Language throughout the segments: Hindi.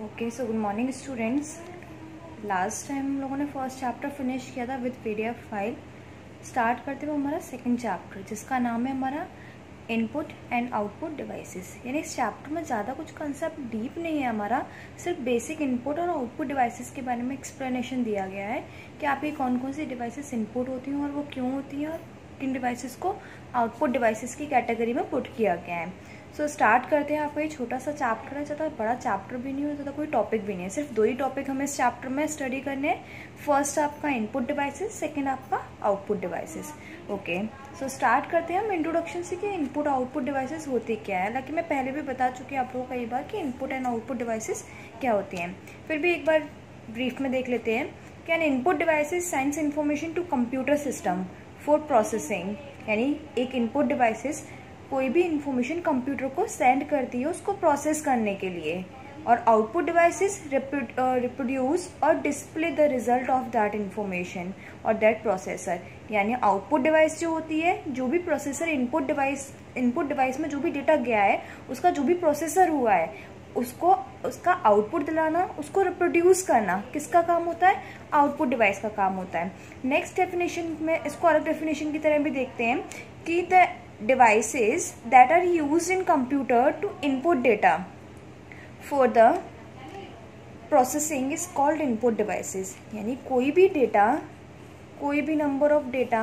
Okay so good morning students. Last time हम लोगों ने फर्स्ट चैप्टर फिनिश किया था विद पीडीएफ फाइल। स्टार्ट करते हुए हमारा सेकंड चैप्टर जिसका नाम है हमारा इनपुट एंड आउटपुट डिवाइसेस। यानी इस चैप्टर में ज़्यादा कुछ कंसेप्ट डीप नहीं है, हमारा सिर्फ बेसिक इनपुट और आउटपुट डिवाइसेस के बारे में एक्सप्लेनेशन दिया गया है कि आपकी कौन कौन सी डिवाइसेस इनपुट होती हैं और वो क्यों होती हैं और किन डिवाइसेस को आउटपुट डिवाइसेस की कैटेगरी में पुट किया गया है। सो स्टार्ट करते हैं। आपका ये छोटा सा चैप्टर है, ज़्यादा बड़ा चैप्टर भी नहीं है, ज़्यादा कोई टॉपिक भी नहीं है, सिर्फ दो ही टॉपिक हमें इस चैप्टर में स्टडी करने हैं। फर्स्ट आपका इनपुट डिवाइसेस, सेकंड आपका output devices. Okay so start करते हैं हम इंट्रोडक्शन से कि इनपुट आउटपुट डिवाइसेस होती क्या है। हालांकि मैं पहले भी बता चुकी हूँ आप लोगों को कई बार कि इनपुट एंड आउटपुट डिवाइसेस क्या होती हैं, फिर भी एक बार ब्रीफ में देख लेते हैं कि an input devices sends information to computer system for processing. यानी एक इनपुट डिवाइसेस कोई भी इंफॉर्मेशन कंप्यूटर को सेंड करती है उसको प्रोसेस करने के लिए, और आउटपुट डिवाइसेस रिप्रोड्यूस और display the result of that information और दैट प्रोसेसर। यानी आउटपुट डिवाइस जो होती है, जो भी प्रोसेसर इनपुट डिवाइस में जो भी डेटा गया है उसका जो भी प्रोसेसर हुआ है उसको उसका आउटपुट दिलाना, उसको रिप्रोड्यूस करना किसका काम होता है? आउटपुट डिवाइस का काम होता है। नेक्स्ट डेफिनेशन में इसको अलग डेफिनेशन की तरह भी देखते हैं कि the devices that are used in computer to input data for the processing is called input devices। यानी कोई भी डेटा, कोई भी नंबर ऑफ डेटा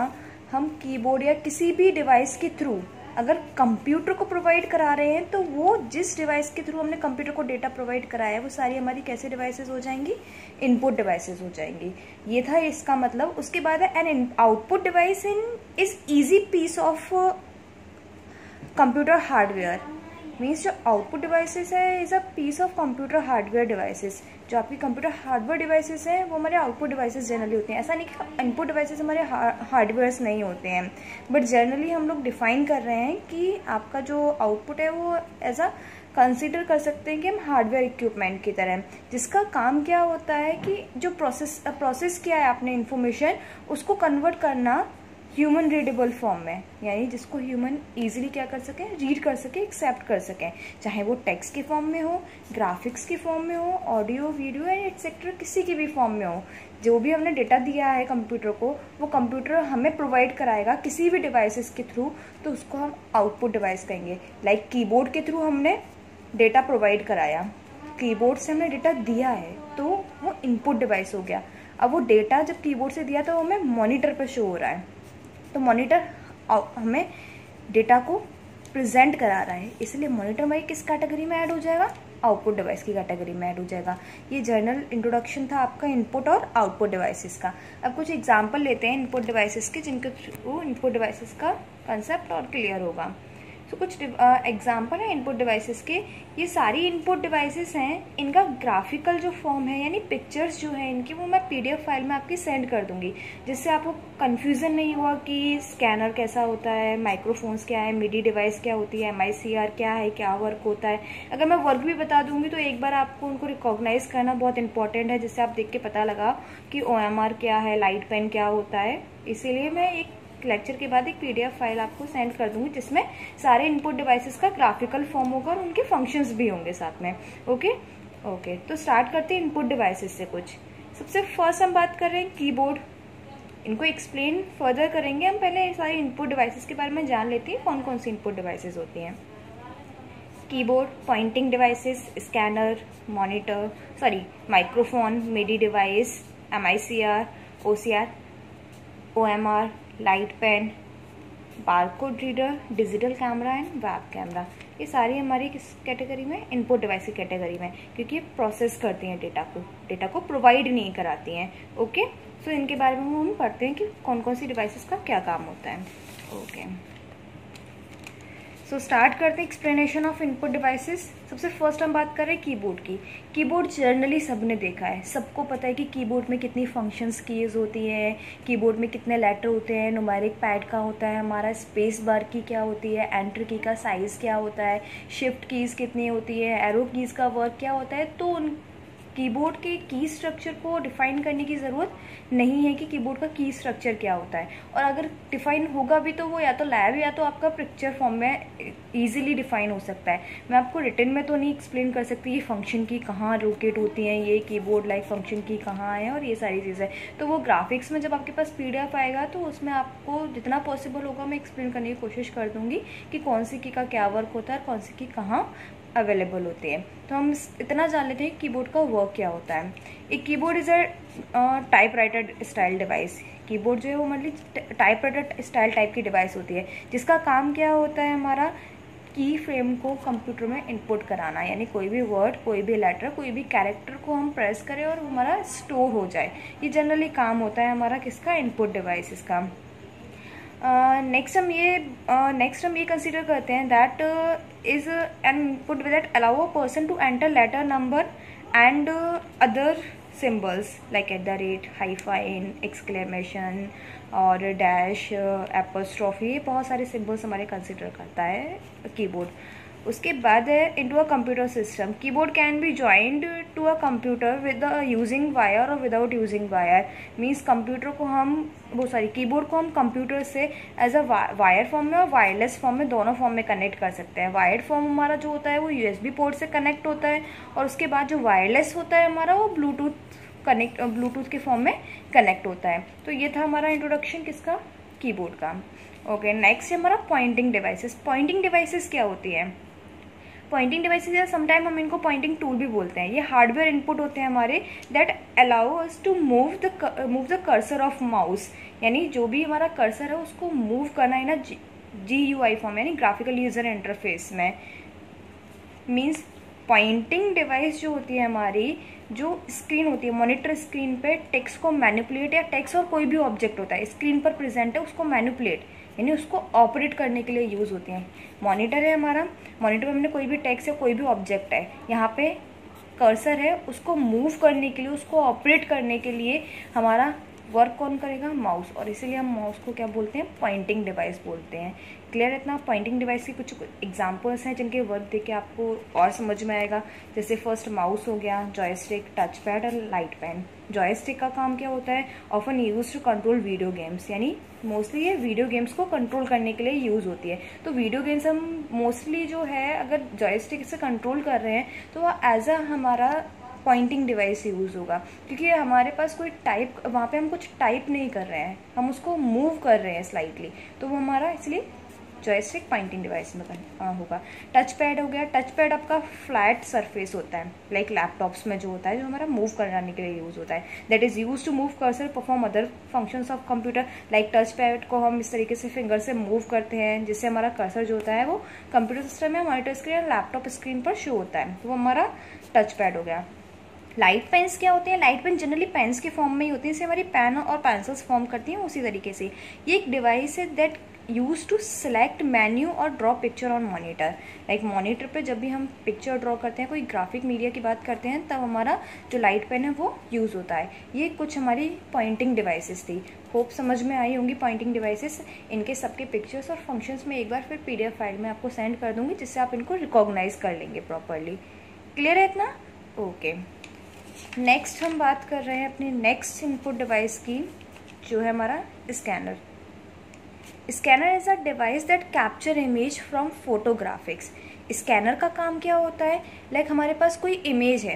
हम कीबोर्ड या किसी भी डिवाइस के थ्रू अगर कंप्यूटर को प्रोवाइड करा रहे हैं तो वो जिस डिवाइस के थ्रू हमने कंप्यूटर को डेटा प्रोवाइड कराया है वो सारी हमारी कैसे डिवाइसेस हो जाएंगी? इनपुट डिवाइसेस हो जाएंगी। ये था इसका मतलब। उसके बाद है an output device is easy piece of computer hardware. Means जो आउटपुट डिवाइसेस है is a piece of computer hardware devices. जो आपकी कंप्यूटर हार्डवेयर डिवाइसेस हैं वो हमारे आउटपुट डिवाइसेस जनरली होते हैं। ऐसा नहीं कि इनपुट डिवाइसेस हमारे हार्डवेयर्स नहीं होते हैं, बट जनरली हम लोग डिफाइन कर रहे हैं कि आपका जो आउटपुट है वो एज अ कंसिडर कर सकते हैं कि हम हार्डवेयर इक्विपमेंट की तरह, जिसका काम क्या होता है कि जो प्रोसेस किया है आपने इंफॉर्मेशन उसको कन्वर्ट करना ह्यूमन रीडेबल फॉर्म में। यानी जिसको ह्यूमन इजीली क्या कर सके, रीड कर सके, एक्सेप्ट कर सके, चाहे वो टेक्स्ट के फॉर्म में हो, ग्राफिक्स के फॉर्म में हो, ऑडियो वीडियो एंड एक्सेट्रा किसी की भी फॉर्म में हो। जो भी हमने डेटा दिया है कंप्यूटर को वो कंप्यूटर हमें प्रोवाइड कराएगा किसी भी डिवाइसेस के थ्रू, तो उसको हम आउटपुट डिवाइस कहेंगे। लाइक कीबोर्ड के थ्रू हमने डेटा प्रोवाइड कराया, कीबोर्ड से हमने डेटा दिया है तो वो इनपुट डिवाइस हो गया। अब वो डेटा जब कीबोर्ड से दिया तो हमें मॉनिटर पर शो हो रहा है, तो मॉनिटर हमें डेटा को प्रेजेंट करा रहा है, इसलिए मॉनिटर हमारी किस कैटेगरी में ऐड हो जाएगा? आउटपुट डिवाइस की कैटेगरी में ऐड हो जाएगा। ये जनरल इंट्रोडक्शन था आपका इनपुट और आउटपुट डिवाइसेस का। अब कुछ एग्जांपल लेते हैं इनपुट डिवाइसेस के जिनके थ्रू इनपुट डिवाइसेस का कंसेप्ट और क्लियर होगा। तो कुछ एग्जांपल है इनपुट डिवाइसेस के। ये सारी इनपुट डिवाइसेस हैं, इनका ग्राफिकल जो फॉर्म है यानी पिक्चर्स जो है इनकी वो मैं पीडीएफ फाइल में आपकी सेंड कर दूंगी, जिससे आपको कंफ्यूजन नहीं हुआ कि स्कैनर कैसा होता है, माइक्रोफोन्स क्या है, मिडी डिवाइस क्या होती है, MICR क्या है, क्या वर्क होता है। अगर मैं वर्क भी बता दूंगी तो एक बार आपको उनको रिकॉग्नाइज करना बहुत इंपॉर्टेंट है, जिससे आप देख के पता लगा कि OMR क्या है, लाइट पेन क्या होता है। इसीलिए मैं एक लेक्चर के बाद एक पीडीएफ फाइल आपको सेंड कर दूंगी जिसमें सारे इनपुट डिवाइसेस का ग्राफिकल फॉर्म होगा और उनके फंक्शंस भी होंगे साथ में। ओके तो स्टार्ट करते हैं इनपुट डिवाइसेस से। कुछ सबसे फर्स्ट हम बात कर रहे हैं कीबोर्ड। इनको एक्सप्लेन फर्दर करेंगे हम, पहले सारे इनपुट डिवाइसेस के बारे में जान लेते हैं कौन कौन सी इनपुट डिवाइसेस होती हैं। Keyboard, pointing devices, scanner, microphone, MIDI device, MICR, OCR, OMR, light pen, barcode reader, digital camera and web camera. ये सारी हमारी किस कैटेगरी में? इनपुट डिवाइस की कैटेगरी में, क्योंकि ये प्रोसेस करती हैं डेटा को प्रोवाइड नहीं कराती हैं। ओके सो इनके बारे में हम पढ़ते हैं कि कौन कौन सी डिवाइसेस का क्या काम होता है। ओके सो स्टार्ट करते हैं एक्सप्लेनेशन ऑफ इनपुट डिवाइसेस। सबसे फर्स्ट हम बात कर रहे हैं कीबोर्ड की। कीबोर्ड जनरली सबने देखा है, सबको पता है कि कीबोर्ड में कितनी फंक्शंस कीज होती है, कीबोर्ड में कितने लेटर होते हैं, न्यूमेरिक पैड का होता है, हमारा स्पेस बार की क्या होती है, एंटर की का साइज़ क्या होता है, शिफ्ट कीज़ कितनी होती है, एरो कीज़ का वर्क क्या होता है। तो कीबोर्ड के की स्ट्रक्चर को डिफाइन करने की ज़रूरत नहीं है कि कीबोर्ड का की स्ट्रक्चर क्या होता है, और अगर डिफाइन होगा भी तो वो या तो लैब या तो आपका पिक्चर फॉर्म में इजीली डिफाइन हो सकता है। मैं आपको रिटन में तो नहीं एक्सप्लेन कर सकती ये फंक्शन की कहाँ लोकेट होती हैं, ये कीबोर्ड लाइक फंक्शन की कहाँ है और ये सारी चीज़ें, तो वो ग्राफिक्स में जब आपके पास PDF आएगा तो उसमें आपको जितना पॉसिबल होगा मैं एक्सप्लेन करने की कोशिश कर दूँगी कि कौन सी की का क्या वर्क होता है और कौन सी की कहाँ अवेलेबल होती है। तो हम इतना जान लेते हैं कीबोर्ड का वर्क क्या होता है। एक keyboard is a type writer style device. Keyboard जो है वो मतलब टाइप राइटर स्टाइल टाइप की डिवाइस होती है, जिसका काम क्या होता है हमारा की फ्रेम को कंप्यूटर में इनपुट कराना, यानी कोई भी वर्ड, कोई भी लेटर, कोई भी कैरेक्टर को हम प्रेस करें और हमारा स्टोर हो जाए। ये जनरली काम होता है हमारा किसका, इनपुट डिवाइस का। नेक्स्ट हम ये कंसिडर करते हैं that is an input that allow a person to enter letter, number and other symbols like @ hyphen, exclamation और डैश, एपोस्ट्रॉफी, बहुत सारे सिम्बल्स हमारे कंसिडर करता है कीबोर्ड। उसके बाद है into a computer system. Keyboard can be joined to a computer with using wire और without using wire. Means computer को हम कीबोर्ड को हम कंप्यूटर से एज अ वायर फॉर्म में और वायरलेस फॉर्म में, दोनों फॉर्म में कनेक्ट कर सकते हैं। वायर्ड फॉर्म हमारा जो होता है वो USB पोर्ट से कनेक्ट होता है, और उसके बाद जो वायरलेस होता है हमारा वो ब्लूटूथ के फॉर्म में कनेक्ट होता है। तो ये था हमारा इंट्रोडक्शन किसका, कीबोर्ड का। ओके, नेक्स्ट है हमारा पॉइंटिंग डिवाइसेस। पॉइंटिंग डिवाइसेस क्या होती है? पॉइंटिंग डिवाइसेस या समटाइम हम इनको पॉइंटिंग टूल भी बोलते हैं। ये हार्डवेयर इनपुट होते हैं हमारे that allow us to move the cursor of mouse, यानी जो भी हमारा कर्सर है उसको मूव करना है ना GUI फॉर्म, यानी ग्राफिकल यूजर इंटरफेस में। मीन्स पॉइंटिंग डिवाइस जो होती है हमारी, जो स्क्रीन होती है, मॉनिटर स्क्रीन पे टेक्स्ट को मैनिपुलेट, या टेक्स्ट और कोई भी ऑब्जेक्ट होता है स्क्रीन पर प्रेजेंट है उसको मैनिपुलेट यानी उसको ऑपरेट करने के लिए यूज़ होती हैं। मॉनिटर है हमारा, मॉनिटर में हमने कोई भी टेक्स्ट या कोई भी ऑब्जेक्ट है, यहाँ पे कर्सर है, उसको मूव करने के लिए, उसको ऑपरेट करने के लिए हमारा वर्क कौन करेगा, माउस, और इसीलिए हम माउस को क्या बोलते हैं, पॉइंटिंग डिवाइस बोलते हैं। क्लियर है इतना? पॉइंटिंग डिवाइस की कुछ एग्जांपल्स हैं जिनके वर्क देख के आपको और समझ में आएगा। जैसे फर्स्ट माउस हो गया, जॉयस्टिक, टच पैड और लाइट पेन। जॉयस्टिक का काम क्या होता है, often use to control video games, यानी मोस्टली ये वीडियो गेम्स को कंट्रोल करने के लिए यूज़ होती है। तो वीडियो गेम्स हम मोस्टली जो है अगर जॉयस्टिक से कंट्रोल कर रहे हैं तो वह एज अ हमारा पॉइंटिंग डिवाइस यूज़ होगा, क्योंकि हमारे पास कोई टाइप, वहाँ पे हम कुछ टाइप नहीं कर रहे हैं, हम उसको मूव कर रहे हैं स्लाइटली, तो वो हमारा इसलिए जॉयस्टिक पॉइंटिंग डिवाइस में होगा। टच पैड हो गया, टच पैड आपका फ्लैट सरफेस होता है, लाइक लैपटॉप्स में जो होता है, जो हमारा मूव कराने के लिए यूज़ होता है। That is use to move cursor perform other functions of computer. Like touch pad को हम इस तरीके से फिंगर से मूव करते हैं जिससे हमारा कर्सर जो होता है वो कंप्यूटर सिस्टम में, मॉनिटर स्क्रीन या लैपटॉप स्क्रीन पर शो होता है, तो वो हमारा टच पैड हो गया। लाइट पेन्स क्या होते हैं? लाइट पेन जनरली पेन्स के फॉर्म में ही होती है, इसे हमारी पेन और पेंसिल्स फॉर्म करती हैं उसी तरीके से। ये एक डिवाइस है that use to select menu और draw picture on monitor. Like monitor पे जब भी हम पिक्चर ड्रॉ करते हैं, कोई ग्राफिक मीडिया की बात करते हैं, तब हमारा जो लाइट पेन है वो यूज़ होता है। ये कुछ हमारी पॉइंटिंग डिवाइसेस थी। होप समझ में आई होंगी पॉइंटिंग डिवाइसेस। इनके सबके पिक्चर्स और फंक्शंस में एक बार फिर PDF फाइल में आपको सेंड कर दूंगी, जिससे आप इनको रिकॉग्नाइज कर लेंगे प्रॉपरली। क्लियर है इतना? ओके, नेक्स्ट हम बात कर रहे हैं अपनी नेक्स्ट इनपुट डिवाइस की, जो है हमारा scanner. Scanner is a device that capture image from photographics. Scanner का काम क्या होता है, लाइक हमारे पास कोई इमेज है,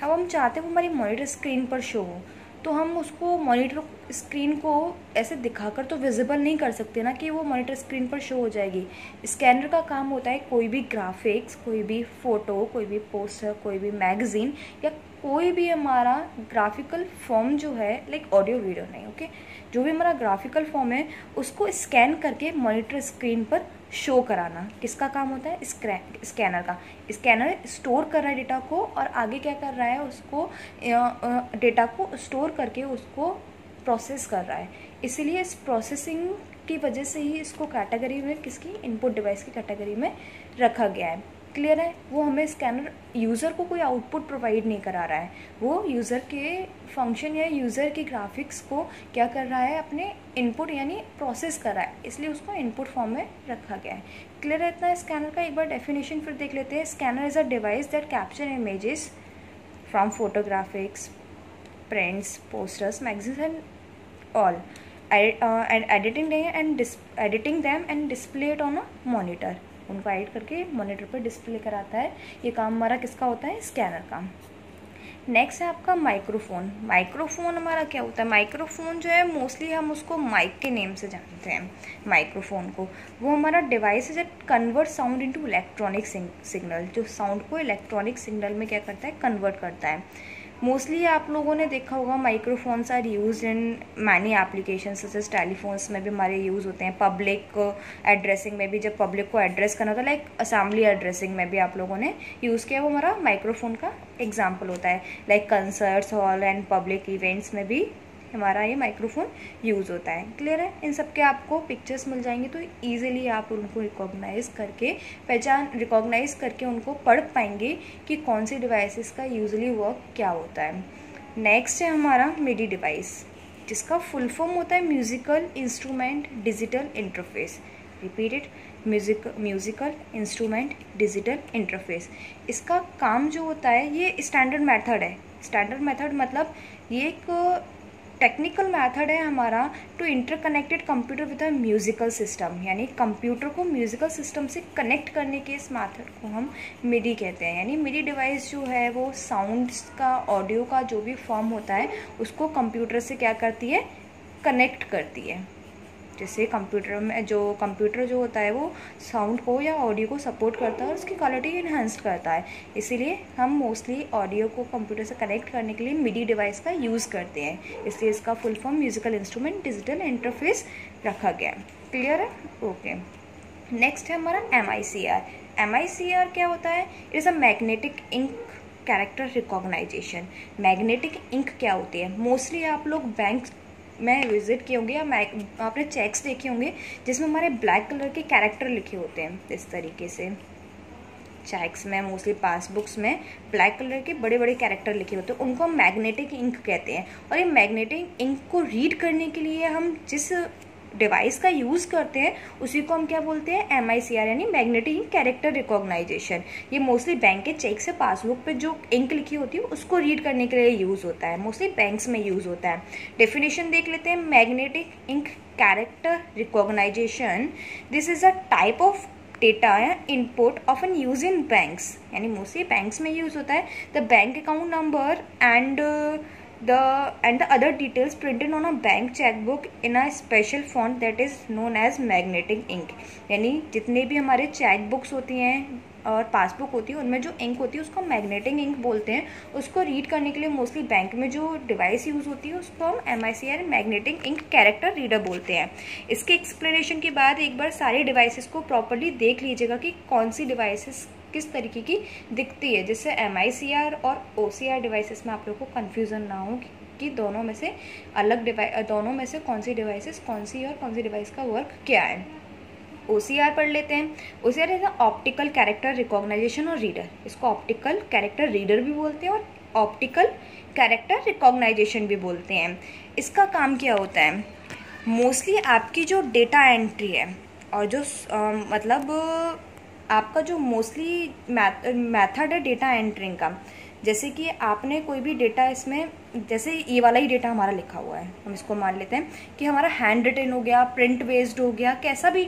अब हम चाहते हैं वो हमारी मॉनिटर स्क्रीन पर शो हो, तो हम उसको मॉनिटर स्क्रीन को ऐसे दिखाकर तो विजिबल नहीं कर सकते ना कि वो मॉनिटर स्क्रीन पर शो हो जाएगी। स्कैनर का काम होता है कोई भी ग्राफिक्स, कोई भी फ़ोटो, कोई भी पोस्टर, कोई भी मैगज़ीन या कोई भी हमारा ग्राफिकल फॉर्म जो है, लाइक ऑडियो वीडियो नहीं, ओके, जो भी हमारा ग्राफिकल फॉर्म है उसको स्कैन करके मॉनिटर स्क्रीन पर शो कराना। किसका काम होता है? स्कैनर का। स्कैनर स्टोर कर रहा है डेटा को, और आगे क्या कर रहा है, उसको डेटा को स्टोर करके उसको प्रोसेस कर रहा है। इसीलिए इस प्रोसेसिंग की वजह से ही इसको कैटेगरी में, किसकी, इनपुट डिवाइस की कैटेगरी में रखा गया है। क्लियर है? वो हमें स्कैनर यूज़र को कोई आउटपुट प्रोवाइड नहीं करा रहा है, वो यूज़र के फंक्शन या यूज़र की ग्राफिक्स को क्या कर रहा है, अपने इनपुट यानी प्रोसेस कर रहा है, इसलिए उसको इनपुट फॉर्म में रखा गया है। क्लियर है इतना? स्कैनर का एक बार डेफिनेशन फिर देख लेते हैं। Scanner is a device that capture images from photographics, prints, posters, magazines and all, and editing them and display it on a monitor. उनको एडिट करके मॉनिटर पर डिस्प्ले कराता है. ये काम हमारा किसका होता है? स्कैनर का. नेक्स्ट है आपका माइक्रोफोन. माइक्रोफोन हमारा क्या होता है? माइक्रोफोन जो है मोस्टली हम उसको माइक के नेम से जानते हैं. माइक्रोफोन को वो हमारा डिवाइस है जो convert sound into electronic signal, जो साउंड को इलेक्ट्रॉनिक सिग्नल में क्या करता है? कन्वर्ट करता है. मोस्टली आप लोगों ने देखा होगा microphones are use in many application such as telephones में भी हमारे यूज़ होते हैं. पब्लिक एड्रेसिंग में भी, जब पब्लिक को एड्रेस करना होता है, लाइक असेंबली एड्रेसिंग में भी आप लोगों ने यूज़ किया, वो हमारा माइक्रोफोन का एग्जाम्पल होता है. Like concerts hall and public events में भी हमारा ये माइक्रोफोन यूज़ होता है. क्लियर है? इन सब के आपको पिक्चर्स मिल जाएंगे तो ईजिली आप उनको रिकॉग्नाइज करके उनको पढ़ पाएंगे कि कौन सी डिवाइसेस का यूजली वर्क क्या होता है. नेक्स्ट है हमारा मिडी डिवाइस, जिसका फुल फॉर्म होता है musical instrument digital interface. Repeated, musical instrument digital interface. इसका काम जो होता है, ये स्टैंडर्ड मेथड है. स्टैंडर्ड मेथड मतलब ये एक टेक्निकल मेथड है हमारा to interconnected computer with a musical system. यानी कंप्यूटर को म्यूजिकल सिस्टम से कनेक्ट करने के इस मेथड को हम मिडी कहते हैं. यानी मिडी डिवाइस जो है वो साउंड्स का, ऑडियो का जो भी फॉर्म होता है उसको कंप्यूटर से क्या करती है? कनेक्ट करती है. जैसे कंप्यूटर जो होता है वो साउंड को या ऑडियो को सपोर्ट करता है और उसकी क्वालिटी इन्हांस करता है. इसीलिए हम मोस्टली ऑडियो को कंप्यूटर से कनेक्ट करने के लिए मिडी डिवाइस का यूज़ करते हैं. इसलिए इसका full form musical instrument digital interface रखा गया. क्लियर है? ओके. नेक्स्ट है हमारा MICR. MICR क्या होता है? It is a magnetic ink character recognization. Magnetic ink क्या होती है? मोस्टली आप लोग बैंक में विजिट किए होंगे या आपने चेक्स देखे होंगे जिसमें हमारे ब्लैक कलर के कैरेक्टर लिखे होते हैं. इस तरीके से चेक्स में, मोस्टली पासबुक्स में ब्लैक कलर के बड़े बड़े कैरेक्टर लिखे होते हैं, उनको हम मैग्नेटिक इंक कहते हैं. और ये मैग्नेटिक इंक को रीड करने के लिए हम जिस डिवाइस का यूज़ करते हैं उसी को हम क्या बोलते हैं? MICR यानी मैग्नेटिक कैरेक्टर रिकॉग्नाइजेशन. ये मोस्टली बैंक के चेक से पासबुक पे जो इंक लिखी होती है उसको रीड करने के लिए यूज़ होता है. मोस्टली बैंक्स में यूज़ होता है. डेफिनेशन देख लेते हैं. Magnetic ink character recognization, this is a type of data input often use in banks. यानी मोस्टली बैंक्स में यूज़ होता है. The bank account number and the other details printed on a bank checkbook in a special font that is known as magnetic ink. यानी जितने भी हमारे चेक बुक्स होती हैं और पासबुक होती है उनमें जो इंक होती है उसको मैग्नेटिक इंक बोलते हैं. उसको रीड करने के लिए मोस्टली बैंक में जो डिवाइस यूज़ होती है उसको हम MICR magnetic ink character reader बोलते हैं. इसके एक्सप्लेनेशन के बाद एक बार सारे डिवाइसेस को प्रॉपर्ली देख लीजिएगा कि कौन सी डिवाइसेस किस तरीके की दिखती है, जिससे MICR और OCR डिवाइसेस में आप लोगों को कन्फ्यूज़न ना हो कि दोनों में से दोनों में से कौन सी डिवाइसेस कौन सी और कौन सी डिवाइस का वर्क क्या है. OCR पढ़ लेते हैं. OCR is optical character recognization और रीडर. इसको ऑप्टिकल कैरेक्टर रीडर भी बोलते हैं और ऑप्टिकल कैरेक्टर रिकॉग्नाइजेशन भी बोलते हैं. इसका काम क्या होता है? मोस्टली आपकी जो डेटा एंट्री है और जो मतलब आपका जो मोस्टली मेथड है डेटा एंट्रिंग का, जैसे कि आपने कोई भी डेटा इसमें, जैसे ये वाला ही डेटा हमारा लिखा हुआ है, हम इसको मान लेते हैं कि हमारा हैंड रिटन हो गया, प्रिंट बेस्ड हो गया, कैसा भी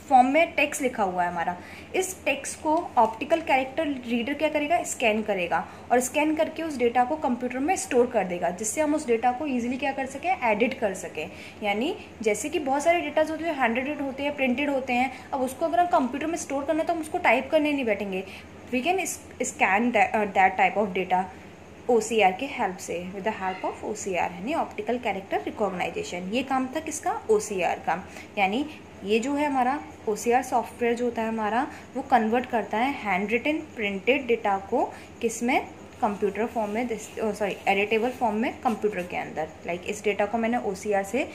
फॉर्म में टेक्स्ट लिखा हुआ है हमारा. इस टेक्स्ट को ऑप्टिकल कैरेक्टर रीडर क्या करेगा? स्कैन करेगा और स्कैन करके उस डेटा को कंप्यूटर में स्टोर कर देगा, जिससे हम उस डेटा को इजीली क्या कर सकें? एडिट कर सकें. यानी जैसे कि बहुत सारे डेटाज होते हैं, हैंड रिटन होते हैं, प्रिंटेड होते हैं. अब उसको अगर हम कंप्यूटर में स्टोर करना है तो हम उसको टाइप करने नहीं बैठेंगे. We can scan that type of data OCR के हेल्प से, with the help of OCR यानी ऑप्टिकल कैरेक्टर रिकॉग्नाइजेशन. ये काम था किसका? OCR का. यानी ये जो है हमारा OCR सॉफ्टवेयर जो होता है हमारा, वो कन्वर्ट करता है हैंड रिटन प्रिंटेड डेटा को किस में? कंप्यूटर फॉर्म में, एडिटेबल फॉर्म में कंप्यूटर के अंदर. लाइक इस डेटा को मैंने OCR से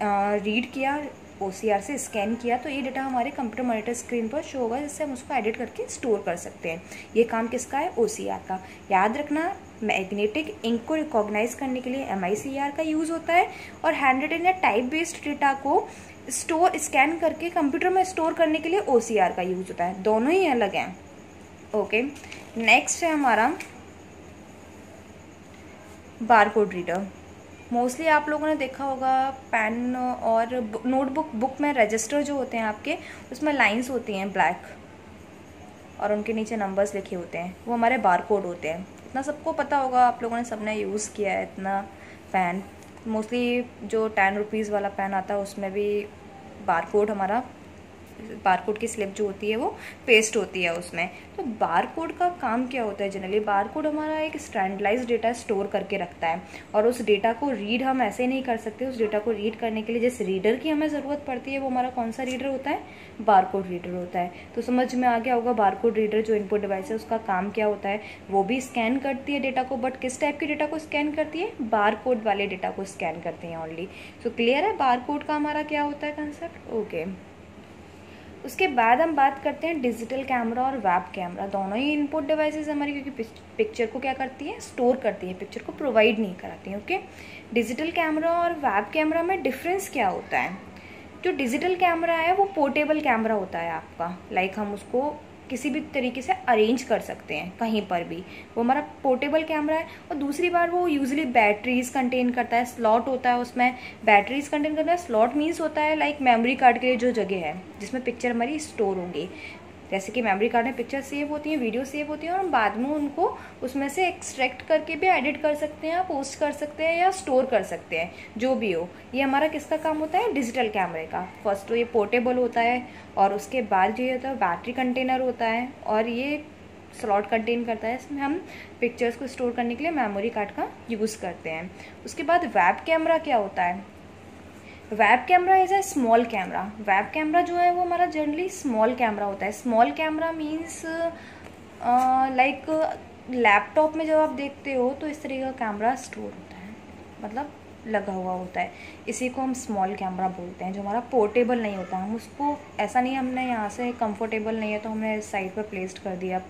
रीड किया, OCR से स्कैन किया, तो ये डेटा हमारे कंप्यूटर मॉनिटर स्क्रीन पर शो होगा, जिससे हम उसको एडिट करके स्टोर कर सकते हैं. ये काम किसका है? OCR का. याद रखना, मैग्नेटिक इंक को रिकॉग्नाइज करने के लिए MICR का यूज़ होता है और हैंड रिटन या टाइप बेस्ड डेटा को स्कैन करके कंप्यूटर में स्टोर करने के लिए OCR का यूज़ होता है. दोनों ही अलग हैं. ओके. नेक्स्ट है हमारा बारकोड रीडर, मोस्टली आप लोगों ने देखा होगा पेन और नोटबुक बुक में रजिस्टर जो होते हैं आपके, उसमें लाइंस होती हैं ब्लैक और उनके नीचे नंबर्स लिखे होते हैं, वो हमारे बारकोड होते हैं। इतना सबको पता होगा, आप लोगों ने सबने यूज़ किया है इतना पेन। मोस्टली जो 10 रुपीज़ वाला पेन आता है उसमें भी बारकोड, हमारा बारकोड की स्लिप जो होती है वो पेस्ट होती है उसमें। तो बारकोड का काम क्या होता है जनरली? बारकोड हमारा एक स्टैंडर्डाइज्ड डेटा स्टोर करके रखता है और उस डेटा को रीड हम ऐसे नहीं कर सकते। उस डेटा को रीड करने के लिए जिस रीडर की हमें ज़रूरत पड़ती है वो हमारा कौन सा रीडर होता है? बारकोड रीडर होता है। तो समझ में आ गया होगा बारकोड रीडर जो इनपुट डिवाइस है उसका काम क्या होता है। वो भी स्कैन करती है डेटा को, बट किस टाइप के डेटा को स्कैन करती है? बारकोड वाले डेटा को स्कैन करती है ओनली। सो क्लियर है बारकोड का हमारा क्या होता है कंसेप्ट? ओके। उसके बाद हम बात करते हैं डिजिटल कैमरा और वेब कैमरा। दोनों ही इनपुट डिवाइसेस हमारी, क्योंकि पिक्चर को क्या करती है? स्टोर करती है, पिक्चर को प्रोवाइड नहीं कराती है। ओके। डिजिटल कैमरा और वेब कैमरा में डिफरेंस क्या होता है? जो डिजिटल कैमरा है वो पोर्टेबल कैमरा होता है आपका, लाइक हम उसको किसी भी तरीके से अरेंज कर सकते हैं कहीं पर भी, वो हमारा पोर्टेबल कैमरा है। और दूसरी बार वो यूजुअली बैटरीज कंटेन करता है, स्लॉट होता है उसमें, बैटरीज कंटेन करता है। स्लॉट मीन्स होता है लाइक मेमोरी कार्ड के लिए जो जगह है जिसमें पिक्चर हमारी स्टोर होंगी। जैसे कि मेमोरी कार्ड में पिक्चर सेव होती हैं, वीडियो सेव होती हैं और हम बाद में उनको उसमें से एक्सट्रैक्ट करके भी एडिट कर सकते हैं, पोस्ट कर सकते हैं या स्टोर कर सकते हैं, जो भी हो। ये हमारा किसका काम होता है? डिजिटल कैमरे का। फर्स्ट तो ये पोर्टेबल होता है और उसके बाद ये होता है बैटरी कंटेनर होता है और ये स्लॉट कंटेन करता है। इसमें हम पिक्चर्स को स्टोर करने के लिए मेमोरी कार्ड का यूज़ करते हैं। उसके बाद वेब कैमरा क्या होता है? Web camera is a small camera. Web camera जो है वो हमारा जनरली स्मॉल कैमरा होता है। Small camera means like laptop में जब आप देखते हो तो इस तरीके का कैमरा स्टोर होता है, मतलब लगा हुआ होता है। इसी को हम स्मॉल कैमरा बोलते हैं, जो हमारा पोर्टेबल नहीं होता। हम उसको ऐसा नहीं, हमने यहाँ से कंफर्टेबल नहीं है तो हमने साइड पर प्लेस्ड कर दिया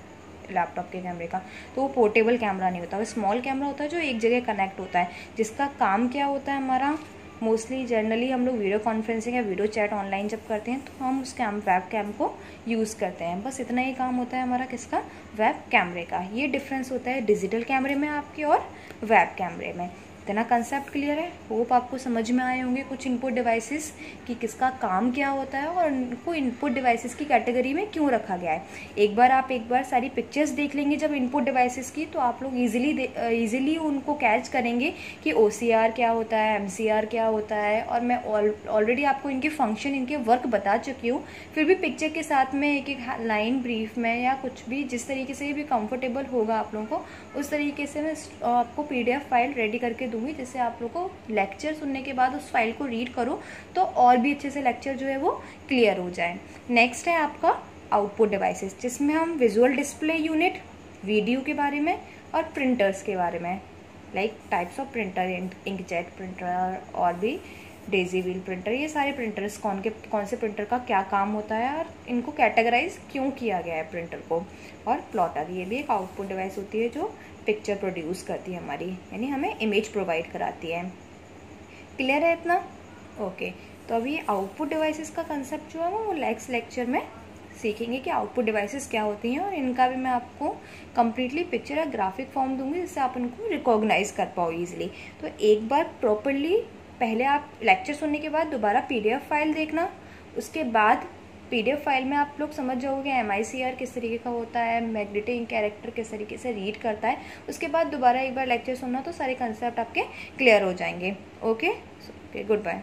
लैपटॉप के कैमरे का, तो वो पोर्टेबल कैमरा नहीं होता। वो स्मॉल कैमरा होता है जो एक जगह कनेक्ट होता है, जिसका काम क्या होता है हमारा? मोस्टली जनरली हम लोग वीडियो कॉन्फ्रेंसिंग या वीडियो चैट ऑनलाइन जब करते हैं तो हम उस वेब कैम को यूज़ करते हैं। बस इतना ही काम होता है हमारा किसका? वेब कैमरे का। ये डिफरेंस होता है डिजिटल कैमरे में आपके और वेब कैमरे में। इतना कंसेप्ट क्लियर है? होप आपको समझ में आए होंगे कुछ इनपुट डिवाइसेस कि किसका काम क्या होता है और उनको इनपुट डिवाइसेस की कैटेगरी में क्यों रखा गया है। एक बार सारी पिक्चर्स देख लेंगे जब इनपुट डिवाइसेस की, तो आप लोग ईजिली उनको कैच करेंगे कि OCR क्या होता है, MCR क्या होता है। और मैं ऑलरेडी आपको इनके फंक्शन, इनके वर्क बता चुकी हूँ। फिर भी पिक्चर के साथ में एक एक लाइन ब्रीफ में या कुछ भी जिस तरीके से भी कंफर्टेबल होगा आप लोगों को, उस तरीके से मैं आपको PDF फाइल रेडी करके दूंगी, जिससे आप लोग को लेक्चर सुनने के बाद उस फाइल को रीड करो तो और भी अच्छे से लेक्चर जो है वो क्लियर हो जाए। नेक्स्ट है आपका आउटपुट डिवाइसेस, जिसमें हम विजुअल डिस्प्ले यूनिट, वीडियो के बारे में और प्रिंटर्स के बारे में, like types of printer, inkjet printer और भी डेजी व्हील प्रिंटर, ये सारे प्रिंटर्स कौन से प्रिंटर का क्या काम होता है और इनको कैटेगराइज क्यों किया गया है प्रिंटर को। और प्लॉटर, ये भी एक आउटपुट डिवाइस होती है जो पिक्चर प्रोड्यूस करती है हमारी, यानी हमें इमेज प्रोवाइड कराती है। क्लियर है इतना? ओके। तो अभी आउटपुट डिवाइसेस का कंसेप्ट जो है वो नेक्स्ट लेक्चर में सीखेंगे कि आउटपुट डिवाइसेस क्या होती हैं, और इनका भी मैं आपको कम्प्लीटली पिक्चर या ग्राफिक फॉर्म दूंगी जिससे आप इनको रिकॉग्नाइज कर पाओ ईजिली। तो एक बार प्रॉपरली पहले आप लेक्चर सुनने के बाद दोबारा PDF फाइल देखना, उसके बाद PDF फाइल में आप लोग समझ जाओगे MICR किस तरीके का होता है, मैग्नेटिक कैरेक्टर किस तरीके से रीड करता है। उसके बाद दोबारा एक बार लेक्चर सुनना तो सारे कंसेप्ट आपके क्लियर हो जाएंगे। Okay, good bye.